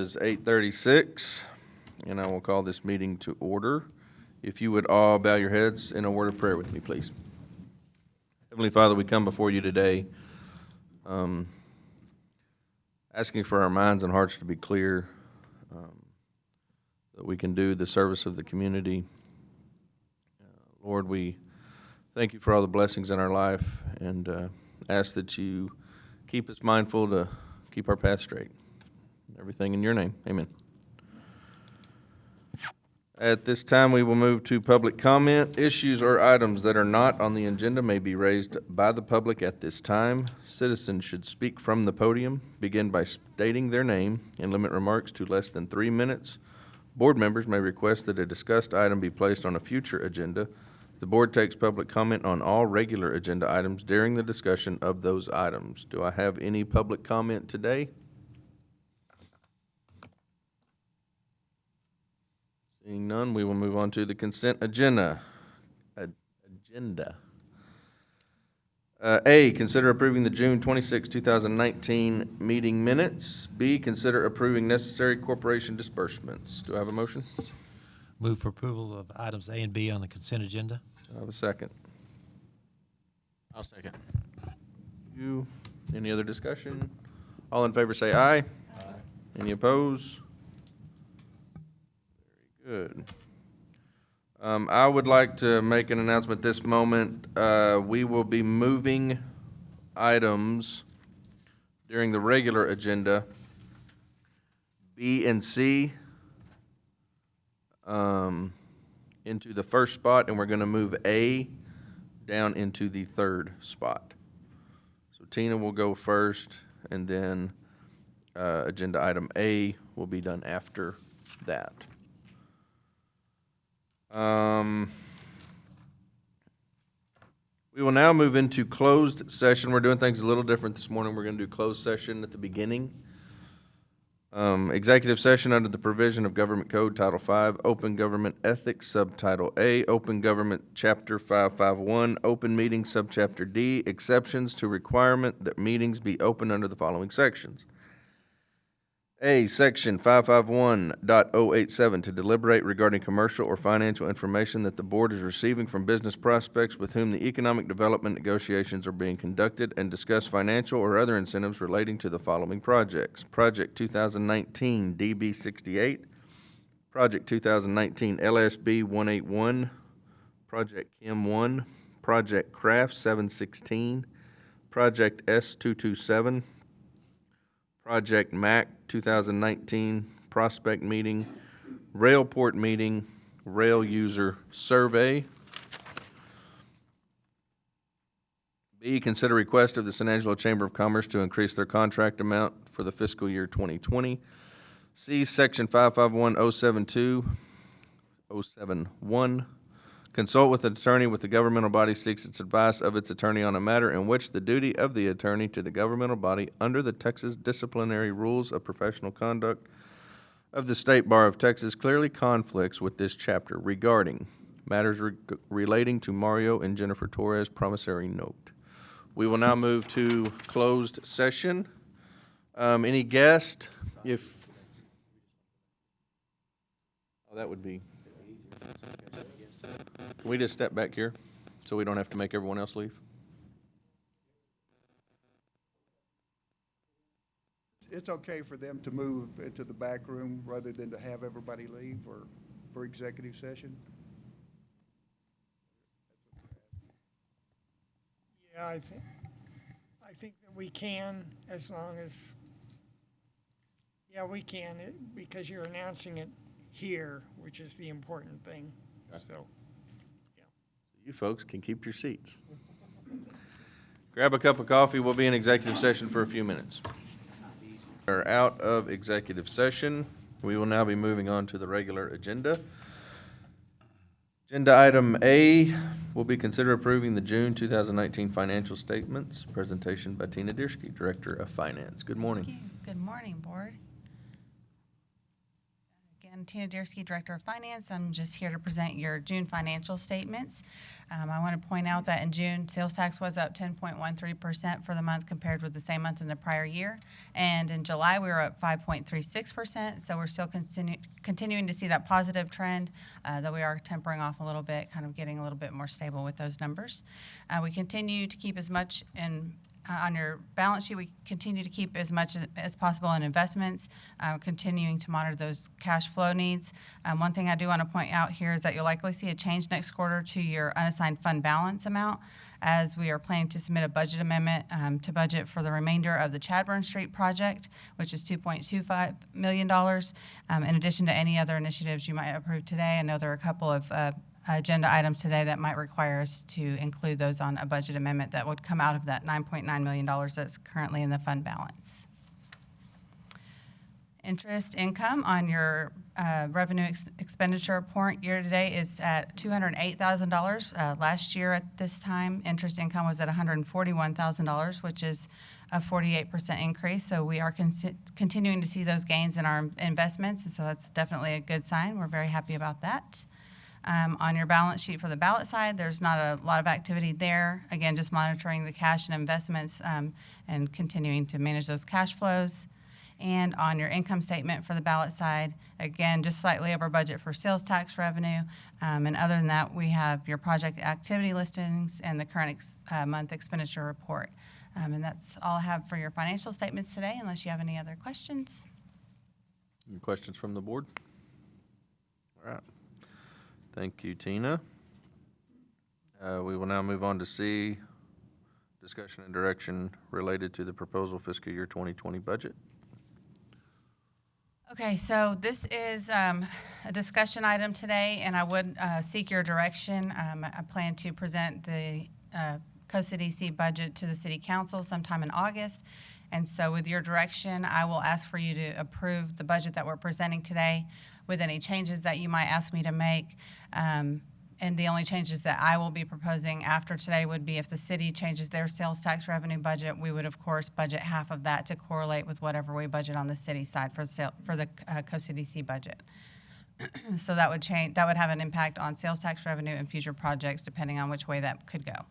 is 8:36, and I will call this meeting to order. If you would all bow your heads in a word of prayer with me, please. Heavenly Father, we come before you today asking for our minds and hearts to be clear, that we can do the service of the community. Lord, we thank you for all the blessings in our life and ask that you keep us mindful to keep our path straight. Everything in your name. Amen. At this time, we will move to public comment. Issues or items that are not on the agenda may be raised by the public at this time. Citizens should speak from the podium, begin by stating their name, and limit remarks to less than 3 minutes. Board members may request that a discussed item be placed on a future agenda. The board takes public comment on all regular agenda items during the discussion of those items. Do I have any public comment today? Seeing none, we will move on to the consent agenda. A, consider approving the June 26, 2019 meeting minutes. B, consider approving necessary corporation disbursements. Do I have a motion? Move for approval of items A and B on the consent agenda. Do I have a second? I'll second. You. Any other discussion? All in favor say aye. Aye. Any opposed? Very good. I would like to make an announcement this moment. We will be moving items during the regular agenda, B and C, into the first spot, and we're going to move A down into the third spot. So Tina will go first, and then agenda item A will be done after that. We will now move into closed session. We're doing things a little different this morning. We're going to do closed session at the beginning. Executive session under the provision of Government Code Title V, Open Government Ethics, Subtitle A, Open Government Chapter 551, Open Meeting Subchapter D, exceptions to requirement that meetings be open under the following sections. A, Section 551.087, to deliberate regarding commercial or financial information that the board is receiving from business prospects with whom the economic development negotiations are being conducted, and discuss financial or other incentives relating to the following projects. Project 2019 DB 68, Project 2019 LSB 181, Project Chem 1, Project Craft 716, Project S227, Project MAC 2019 prospect meeting, Railport meeting, rail user survey. B, consider request of the San Angelo Chamber of Commerce to increase their contract amount for the fiscal year 2020. C, Section 551.072.071. Consult with an attorney with the governmental body seeks its advice of its attorney on a matter in which the duty of the attorney to the governmental body under the Texas Disciplinary Rules of Professional Conduct of the State Bar of Texas clearly conflicts with this chapter regarding matters relating to Mario and Jennifer Torres promissory note. We will now move to closed session. Any guest? Can we just step back here so we don't have to make everyone else leave? It's okay for them to move into the back room rather than to have everybody leave or for executive session? Yeah, I think that we can, as long as, yeah, we can, because you're announcing it here, which is the important thing, so. You folks can keep your seats. Grab a cup of coffee. We'll be in executive session for a few minutes. We're out of executive session. We will now be moving on to the regular agenda. Agenda item A will be consider approving the June 2019 financial statements. Presentation by Tina Dierski, Director of Finance. Good morning. Thank you. Good morning, Board. Again, And Tina Deersky, Director of Finance. I'm just here to present your June financial statements. I want to point out that in June, sales tax was up 10.13% for the month compared with the same month in the prior year. And in July, we were up 5.36%. So we're still continuing to see that positive trend, though we are tempering off a little bit, kind of getting a little bit more stable with those numbers. We continue to keep as much in on your balance sheet, we continue to keep as much as possible in investments, continuing to monitor those cash flow needs. One thing I do want to point out here is that you'll likely see a change next quarter to your unassigned fund balance amount, as we are planning to submit a budget amendment to budget for the remainder of the Chadburn Street project, which is $2.25 million, in addition to any other initiatives you might approve today. I know there are a couple of agenda items today that might require us to include those on a budget amendment that would come out of that $9.9 million that's currently in the fund balance. Interest income on your revenue expenditure report year-to-date is at $208,000. Last year at this time, interest income was at $141,000, which is a 48% increase. So we are continuing to see those gains in our investments, and so that's definitely a good sign. We're very happy about that. On your balance sheet for the ballot side, there's not a lot of activity there. Again, just monitoring the cash and investments and continuing to manage those cash flows. And on your income statement for the ballot side, again, just slightly over budget for sales tax revenue. And other than that, we have your project activity listings and the current month expenditure report. And that's all I have for your financial statements today, unless you have any other questions. Any questions from the board? All right. Thank you, Tina. We will now move on to C, discussion and direction related to the proposal fiscal year 2020 budget. Okay, so this is a discussion item today, and I would seek your direction. I plan to present the co-CDC budget to the City Council sometime in August. And so with your direction, I will ask for you to approve the budget that we're presenting today with any changes that you might ask me to make. And the only changes that I will be proposing after today would be if the city changes their sales tax revenue budget, we would, of course, budget half of that to correlate with whatever we budget on the city side for the co-CDC budget. So that would change. That would have an impact on sales tax revenue and future projects, depending on which way that could go.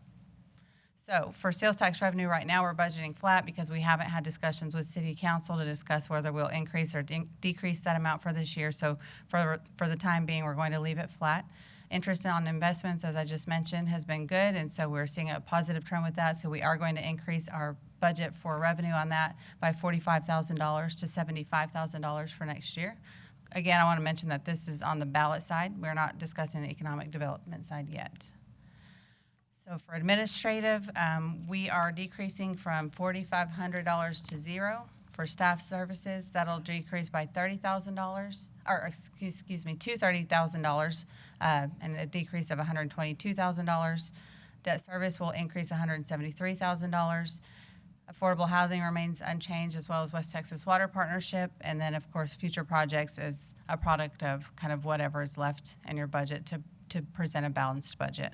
So for sales tax revenue right now, we're budgeting flat because we haven't had discussions with City Council to discuss whether we'll increase or decrease that amount for this year. So for the time being, we're going to leave it flat. Interest on investments, as I just mentioned, has been good, and so we're seeing a positive trend with that. So we are going to increase our budget for revenue on that by $45,000 to $75,000 for next year. Again, I want to mention that this is on the ballot side. We're not discussing the economic development side yet. So for administrative, we are decreasing from $4,500 to $0. For staff services, that'll decrease by $30,000, or excuse me, to $30,000, and a decrease of $122,000. Debt service will increase $173,000. Affordable housing remains unchanged, as well as West Texas Water Partnership. And then, of course, future projects is a product of kind of whatever is left in your budget to present a balanced budget.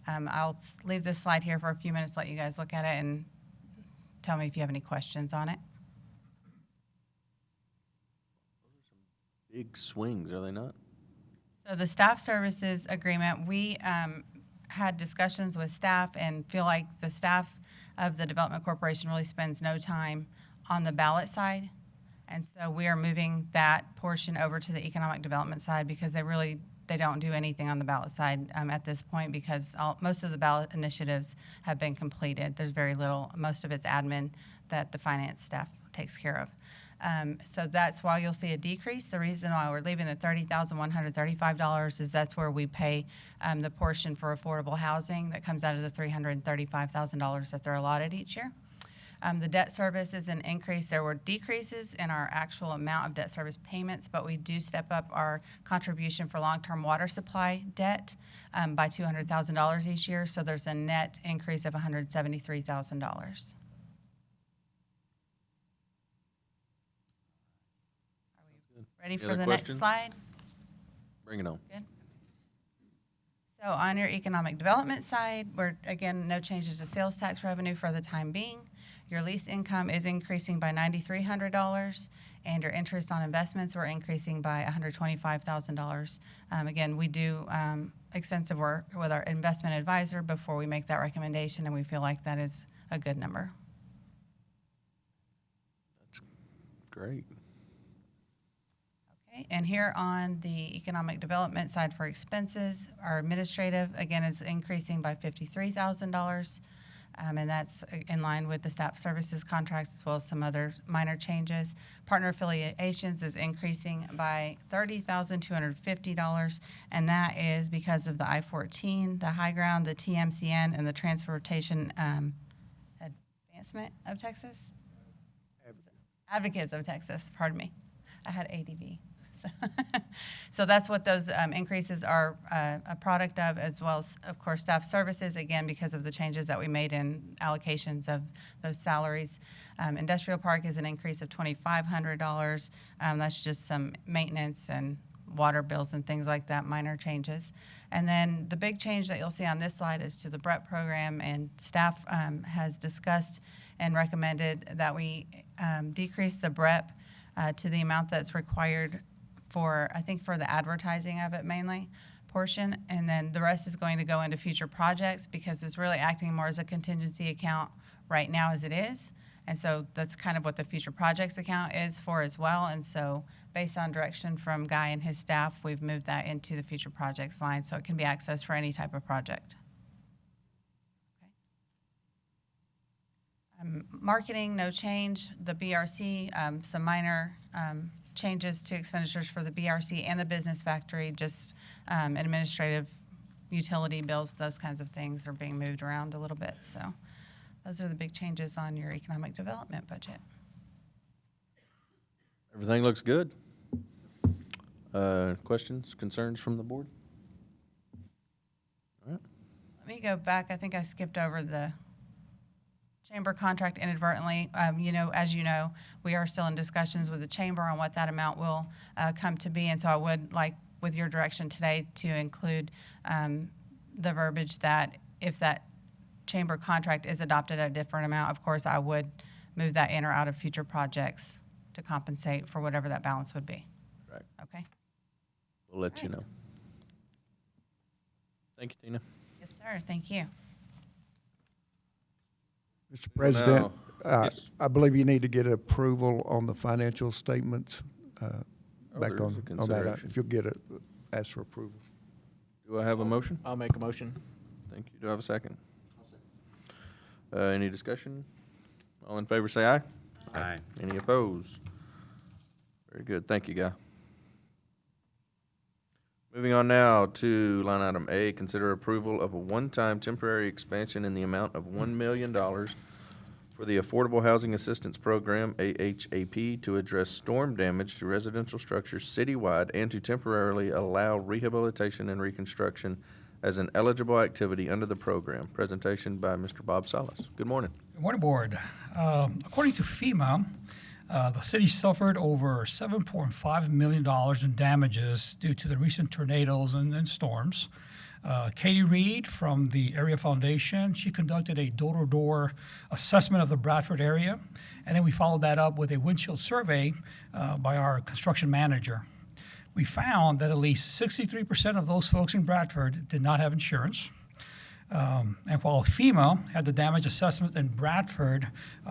I'll leave this slide here for a few minutes, let you guys look at it and tell me if you have any questions on it. Big swings, are they not? So the staff services agreement, we had discussions with staff and feel like the staff of the Development Corporation really spends no time on the ballot side. And so we are moving that portion over to the economic development side because they don't do anything on the ballot side at this point because most of the ballot initiatives have been completed. There's very little, most of it's admin that the finance staff takes care of. So that's why you'll see a decrease. The reason why we're leaving the $30,135 is that's where we pay the portion for affordable housing that comes out of the $335,000 that they're allotted each year. The debt service is an increase. There were decreases in our actual amount of debt service payments, but we do step up our contribution for long-term water supply debt by $200,000 each year. So there's a net increase of $173,000. Ready for the next slide? Bring it on. Good. So on your economic development side, we're, again, no changes to sales tax revenue for the time being. Your lease income is increasing by $9,300, and your interest on investments were increasing by $125,000. Again, we do extensive work with our investment advisor before we make that recommendation, and we feel like that is a good number. Great. Okay, and here on the economic development side for expenses, our administrative, again, is increasing by $53,000. And that's in line with the staff services contracts as well as some other minor changes. Partner affiliations is increasing by $30,250, and that is because of the I-14, the high ground, the TMCN, and the Transportation Advancement of Texas? Advocates of Texas, pardon me. I had ADV. So that's what those increases are a product of, as well as, of course, staff services, again, because of the changes that we made in allocations of those salaries. Industrial park is an increase of $2,500. That's just some maintenance and water bills and things like that, minor changes. And then the big change that you'll see on this slide is to the BREP program, and staff has discussed and recommended that we decrease the BREP to the amount that's required for, I think, for the advertising of it mainly portion, and then the rest is going to go into future projects because it's really acting more as a contingency account right now as it is. And so that's kind of what the future projects account is for as well. And so based on direction from Guy and his staff, we've moved that into the future projects line so it can be accessed for any type of project. Okay. Marketing, no change. The BRC, some minor changes to expenditures for the BRC and the business factory, just administrative utility bills, those kinds of things are being moved around a little bit. So those are the big changes on your economic development budget. Everything looks good. Questions, concerns from the board? All right. Let me go back. I think I skipped over the chamber contract inadvertently. As you know, we are still in discussions with the chamber on what that amount will come to be. And so I would like, with your direction today, to include the verbiage that if that chamber contract is adopted at a different amount, of course, I would move that in or out of future projects to compensate for whatever that balance would be. Right. Okay? We'll let you know. Thank you, Tina. Yes, sir. Thank you. Mr. President, Yes. I believe you need to get approval on the financial statements back there's a on that. consideration. If you'll get it, ask for approval. Do I have a motion? I'll make a motion. Thank you. Do I have a second? Any discussion? All in favor, say aye. Aye. Any opposed? Very good. Thank you, Guy. Moving on now to line item A, consider approval of a one-time temporary expansion in the amount of $1 million for the Affordable Housing Assistance Program, AHAP, to address storm damage to residential structures citywide and to temporarily allow rehabilitation and reconstruction as an eligible activity under the program. Presentation by Mr. Bob Salas. Good morning. Good morning, Board. According to FEMA, the city suffered over $7.5 million in damages due to the recent tornadoes and storms. Katie Reed from the Area Foundation, she conducted a door-to-door assessment of the Bradford area, and then we followed that up with a windshield survey by our construction manager. We found that at least 63% of those folks in Bradford did not have insurance. And while FEMA had the damage assessment in Bradford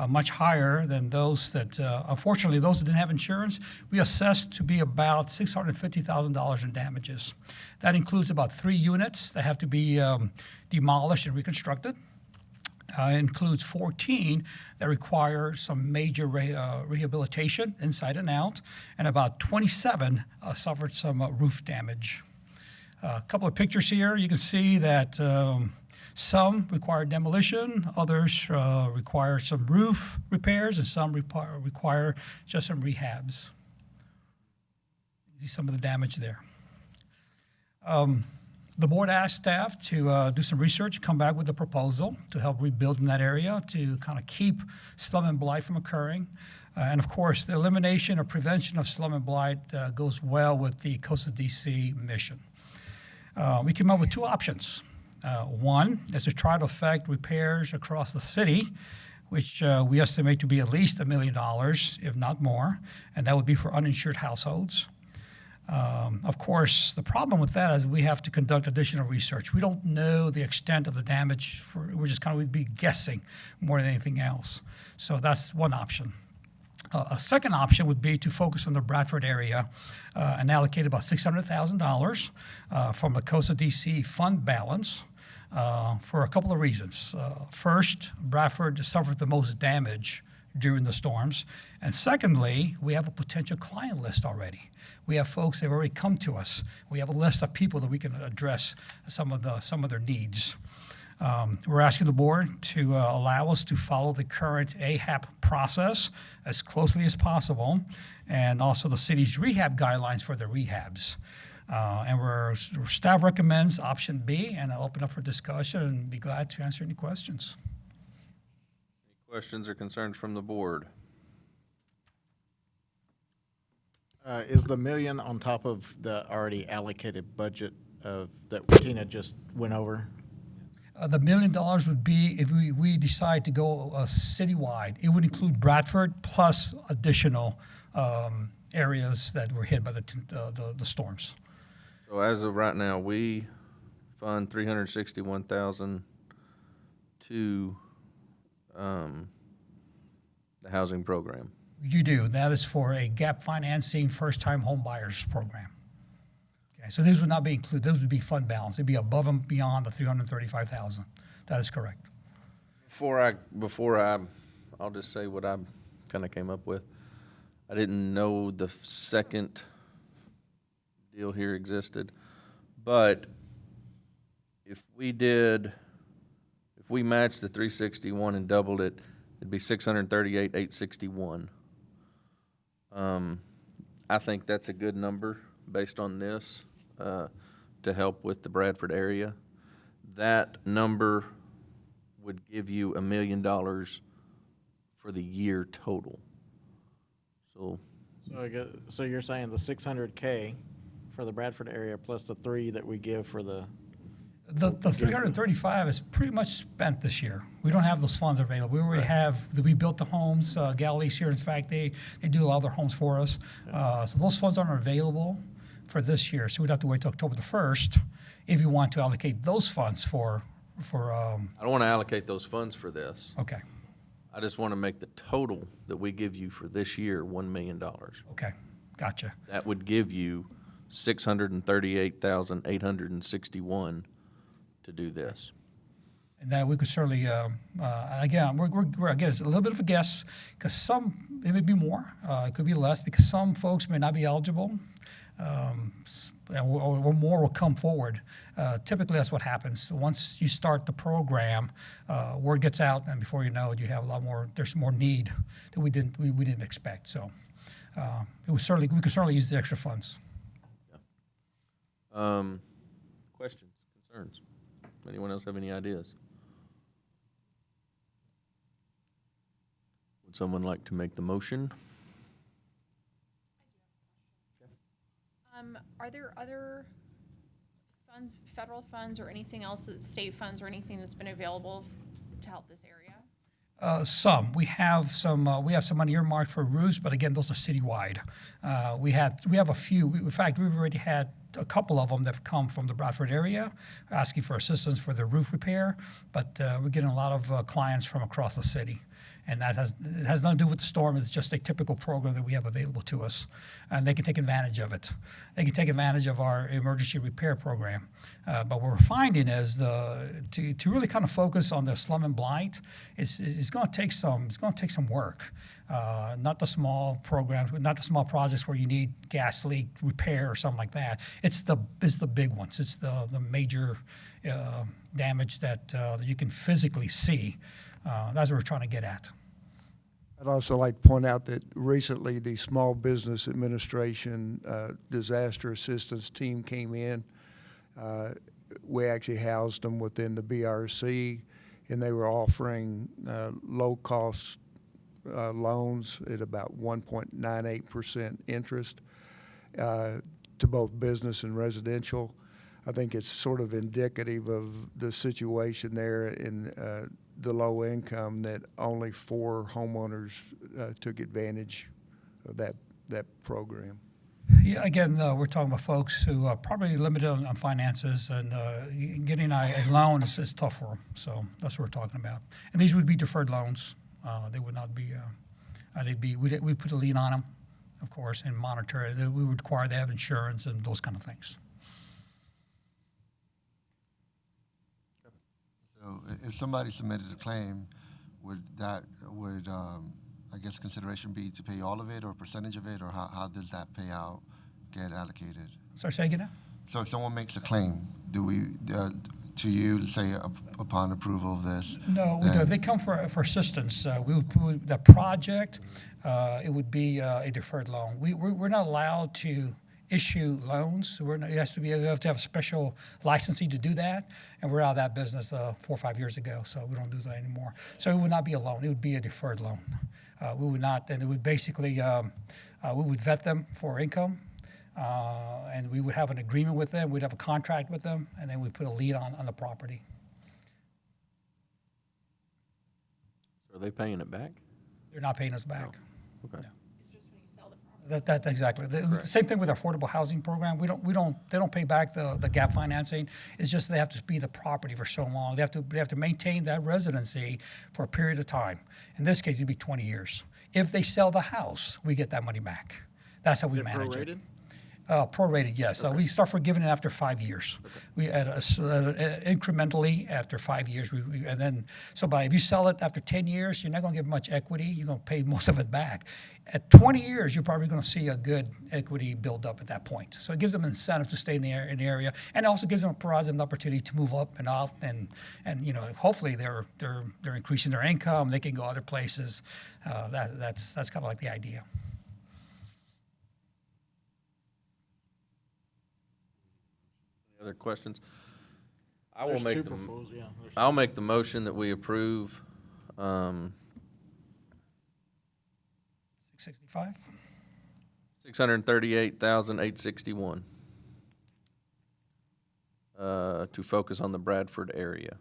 much higher than those that, unfortunately, those that didn't have insurance, we assessed to be about $650,000 in damages. That includes about 3 units that have to be demolished and reconstructed. It includes 14 that require some major rehabilitation inside and out, and about 27 suffered some roof damage. A couple of pictures here. You can see that some require demolition, others require some roof repairs, and some require just some rehabs. You see some of the damage there. The board asked staff to do some research, come back with a proposal to help rebuild in that area to kind of keep slum and blight from occurring. And of course, the elimination or prevention of slum and blight goes well with the Coastal DC mission. We came up with 2 options. One is to try to effect repairs across the city which we estimate to be at least $1 million, if not more, and that would be for uninsured households. Of course, the problem with that is we have to conduct additional research. We don't know the extent of the damage. We're just kind of would be guessing more than anything else. So that's one option. A second option would be to focus on the Bradford area and allocate about $600,000 from the Coast of DC fund balance for a couple of reasons. First, Bradford suffered the most damage during the storms. And secondly, we have a potential client list already. We have folks that have already come to us. We have a list of people that we can address some of their needs. We're asking the board to allow us to follow the current AHAP process as closely as possible, and also the city's rehab guidelines for the rehabs. And staff recommends option B, and I'll open up for discussion and be glad to answer any questions. Any questions or concerns from the board? Is the million on top of the already allocated budget that Tina just went over? The $1 million would be if we decide to go citywide. It would include Bradford plus additional areas that were hit by the storms. So as of right now, we fund $361,000 to the housing program. You do. That is for a gap financing first-time home buyers program. Okay, so these would not be included. Those would be fund balance. It'd be above and beyond the $335,000. That is correct. I'll just say what I kind of came up with. I didn't know the second deal here existed, but if we matched the 361 and doubled it, it'd be 638,861. I think that's a good number based on this to help with the Bradford area. That number would give you $1 million for the year total. So you're saying the $600K for the Bradford area plus the $3 that we give for the. The 335 is pretty much spent this year. We don't have those funds available. We already have, we built the homes. Galilee's here. In fact, they do a lot of their homes for us. So those funds aren't available for this year. So we'd have to wait till October the 1st if you want to allocate those funds for. I don't want to allocate those funds for this. Okay. I just want to make the total that we give you for this year $1 million. Okay. Gotcha. That would give you 638,861 to do this. And that we could certainly, again, again, it's a little bit of a guess because it may be more, it could be less because some folks may not be eligible, or more will come forward. Typically, that's what happens. Once you start the program, word gets out, and before you know it, you have a lot more. There's more need that we didn't expect. So, we could certainly use the extra funds. Yeah. Questions, concerns? Anyone else have any ideas? Would someone like to make the motion? Are there other funds, federal funds, or anything else, state funds, or anything that's been available to help this area? Some. We have some money earmarked for roofs, but again, those are citywide. We have a few. In fact, we've already had a couple of them that have come from the Bradford area asking for assistance for their roof repair, but we're getting a lot of clients from across the city. And it has nothing to do with the storm. It's just a typical program that we have available to us, and they can take advantage of it. They can take advantage of our emergency repair program. But what we're finding is to really kind of focus on the slum and blight is going to take some work. Not the small programs, not the small projects where you need gas leak repair or something like that. It's the big ones. It's the major damage that you can physically see. That's what we're trying to get at. I'd also like to point out that recently the Small Business Administration disaster assistance team came in. We actually housed them within the BRC, and they were offering low-cost loans at about 1.98% interest to both business and residential. I think it's sort of indicative of the situation there in the low income, that only 4 homeowners took advantage of that program. Yeah, again, we're talking about folks who are probably limited on finances, and getting a loan is tough for them. So that's what we're talking about. And these would be deferred loans. They would not be. We put a lien on them, of course, and monitor it. We would require they have insurance and those kind of things. So if somebody submitted a claim, would I guess consideration be to pay all of it or a percentage of it, or how does that payout get allocated? Sorry, say again now? So if someone makes a claim, do we, to you, say upon approval of this? No, we then- do. If they come for assistance, the project, it would be a deferred loan. We're not allowed to issue loans. You have to have a special licensing to do that, and we're out of that business 4 or 5 years ago, so we don't do that anymore. So it would not be a loan. It would be a deferred loan. We would not, and it would basically, we would vet them for income, and we would have an agreement with them. We'd have a contract with them, and then we'd put a lien on the property. Are they paying it back? They're not paying us back. Okay. That's exactly. The same thing with our affordable housing program. They don't pay back the gap financing. It's just they have to be the property for so long. They have to maintain that residency for a period of time. In this case, it'd be 20 years. If they sell the house, we get that money back. That's how we manage it. Prorated, yes. So we start forgiving it after 5 years. We incrementally after 5 years, and then if you sell it after 10 years, you're not going to get much equity. You're going to pay most of it back. At 20 years, you're probably going to see a good equity build up at that point. So it gives them incentive to stay in the area, and it also provides them an opportunity to move up and out, and hopefully they're increasing their income. They can go other places. That's kind of like the idea. Other questions? There's two proposals, yeah. I'll make the motion that we approve, 665. $638,861 to focus on the Bradford area.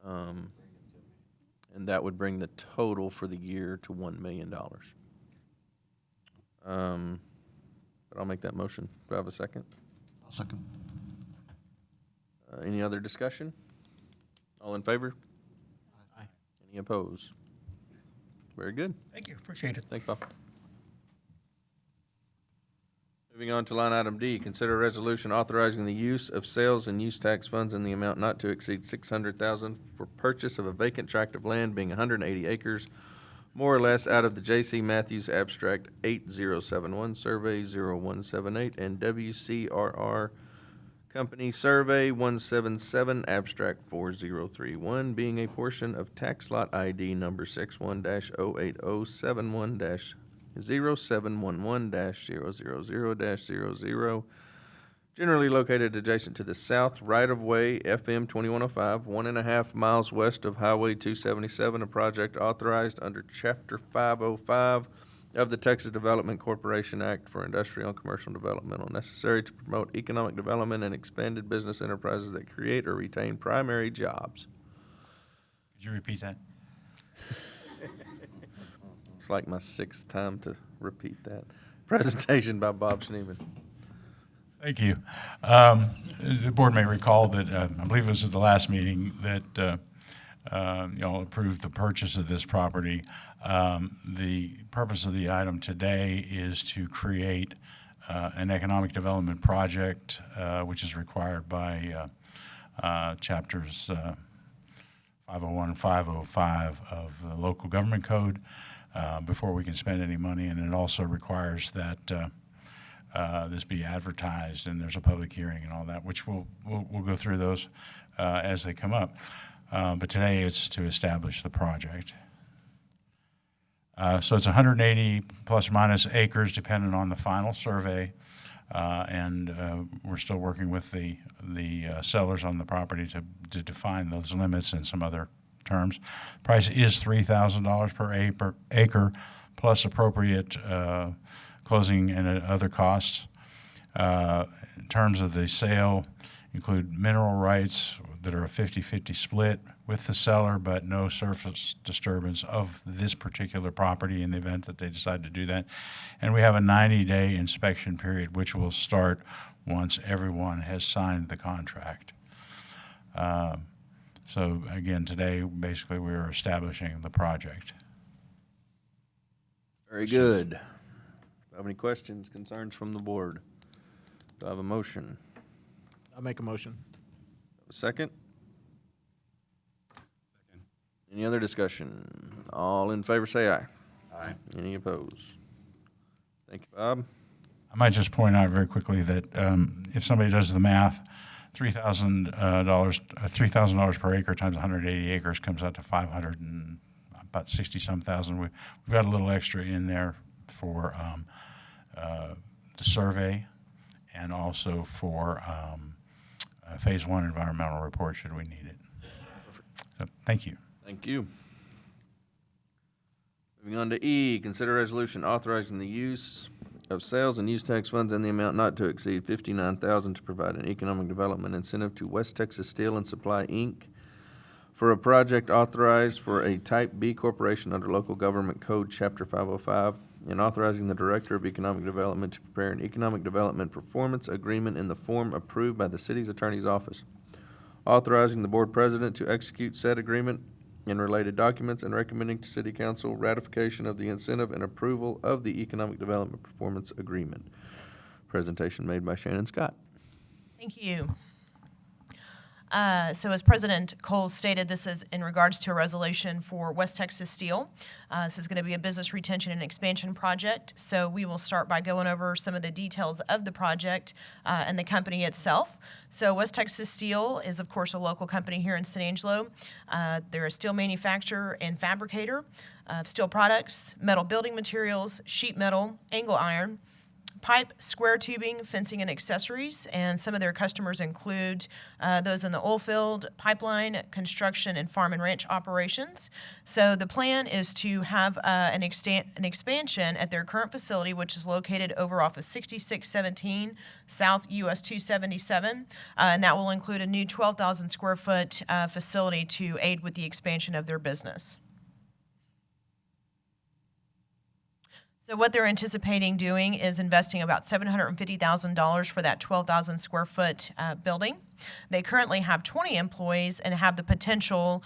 And that would bring the total for the year to $1 million. But I'll make that motion. Do I have a second? I'll second. Any other discussion? All in favor? Aye. Any opposed? Very good. Thank you. Appreciate it. Thanks, Bob. Moving on to line item D, consider a resolution authorizing the use of sales and use tax funds in the amount not to exceed $600,000 for purchase of a vacant tract of land being 180 acres, more or less, out of the J.C. Matthews Abstract 8071, Survey 0178, and WCRR Company Survey 177, Abstract 4031, being a portion of tax lot ID number 61-08071-0711-000-00, generally located adjacent to the south right-of-way FM 2105, 1.5 miles west of Highway 277, a project authorized under Chapter 505 of the Texas Development Corporation Act for industrial and commercial developmental, necessary to promote economic development and expanded business enterprises that create or retain primary jobs. Could you repeat that? It's like my 6th time to repeat that. Presentation by Bob Schneeman. Thank you. The board may recall that I believe it was at the last meeting that approved the purchase of this property. The purpose of the item today is to create an economic development project, which is required by chapters 501 and 505 of the local government code before we can spend any money, and it also requires that this be advertised, and there's a public hearing and all that, which we'll go through those as they come up. But today it's to establish the project. So it's 180 plus or minus acres, depending on the final survey, and we're still working with the sellers on the property to define those limits and some other terms. Price is $3,000 per acre, plus appropriate closing and other costs. In terms of the sale, include mineral rights, that are a 50-50 split with the seller, but no surface disturbance of this particular property in the event that they decide to do that. And we have a 90-day inspection period, which will start once everyone has signed the contract. So again, today, basically, we are establishing the project. Very good. Do you have any questions, concerns from the board? Do I have a motion? I'll make a motion. A second? Second. Any other discussion? All in favor say aye. Aye. Any opposed? Thank you, Bob. I might just point out very quickly that if somebody does the math, $3,000 per acre times 180 acres comes out to 500 and about 60-some thousand. We've got a little extra in there for the survey and also for Phase 1 environmental report should we need it. So, thank you. Thank you. Moving on to E, consider resolution authorizing the use of sales and use tax funds in the amount not to exceed $59,000 to provide an economic development incentive to West Texas Steel and Supply, Inc. for a project authorized for a Type B corporation under Local Government Code, Chapter 505, and authorizing the Director of Economic Development to prepare an economic development performance agreement in the form approved by the city's attorney's office, authorizing the board president to execute said agreement and related documents, and recommending to City Council ratification of the incentive and approval of the Economic Development Performance Agreement. Presentation made by Shannon Scott. Thank you. So as President Cole stated, this is in regards to a resolution for West Texas Steel. This is going to be a business retention and expansion project. So we will start by going over some of the details of the project and the company itself. So West Texas Steel is, of course, a local company here in San Angelo. They're a steel manufacturer and fabricator of steel products, metal building materials, sheet metal, angle iron, pipe, square tubing, fencing, and accessories. And some of their customers include those in the oil field, pipeline, construction, and farm and ranch operations. So the plan is to have an expansion at their current facility, which is located over off of 6617 South US 277. And that will include a new 12,000 square foot facility to aid with the expansion of their business. So what they're anticipating doing is investing about $750,000 for that 12,000 square foot building. They currently have 20 employees and have the potential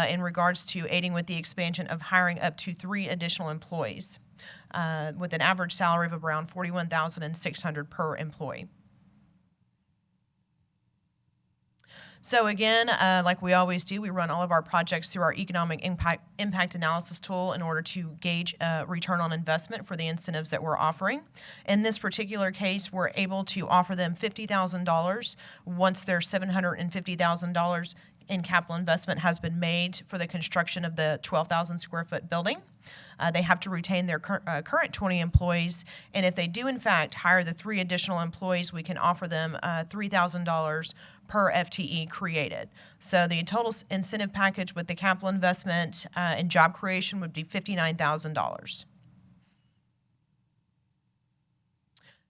in regards to aiding with the expansion of hiring up to 3 additional employees with an average salary of around $41,600 per employee. So again, like we always do, we run all of our projects through our economic impact analysis tool in order to gauge return on investment for the incentives that we're offering. In this particular case, we're able to offer them $50,000 once their $750,000 in capital investment has been made for the construction of the 12,000 square foot building. They have to retain their current 20 employees, and if they do in fact hire the 3 additional employees, we can offer them $3,000 per FTE created. So the total incentive package with the capital investment and job creation would be $59,000.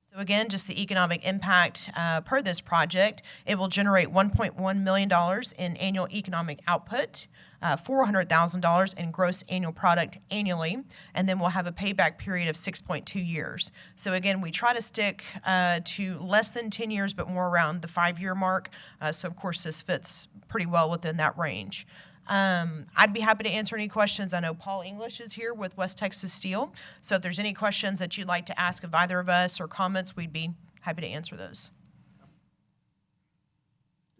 So again, just the economic impact per this project, it will generate $1.1 million in annual economic output, $400,000 in gross annual product annually, and then we'll have a payback period of 6.2 years. So again, we try to stick to less than 10 years, but more around the 5-year mark. So of course, this fits pretty well within that range. I'd be happy to answer any questions. I know Paul English is here with West Texas Steel. So if there's any questions that you'd like to ask of either of us or comments, we'd be happy to answer those.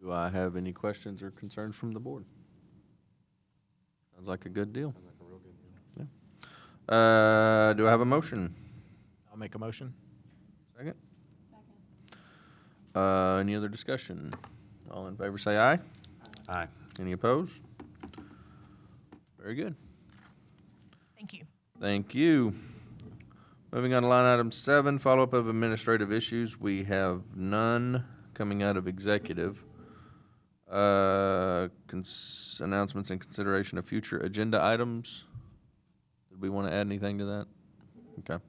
Do I have any questions or concerns from the board? Sounds like a good deal. Sounds like a real good deal. Yeah. Do I have a motion? I'll make a motion. Second? Second. Any other discussion? All in favor say aye. Aye. Any opposed? Very good. Thank you. Thank you. Moving on to line item 7, follow-up of administrative issues. We have none coming out of executive. Announcements and consideration of future agenda items. Did we want to add anything to that? Okay.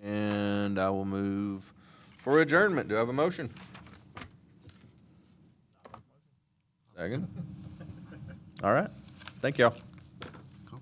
And I will move for adjournment. Do I have a motion? Second. All right. Thank y'all.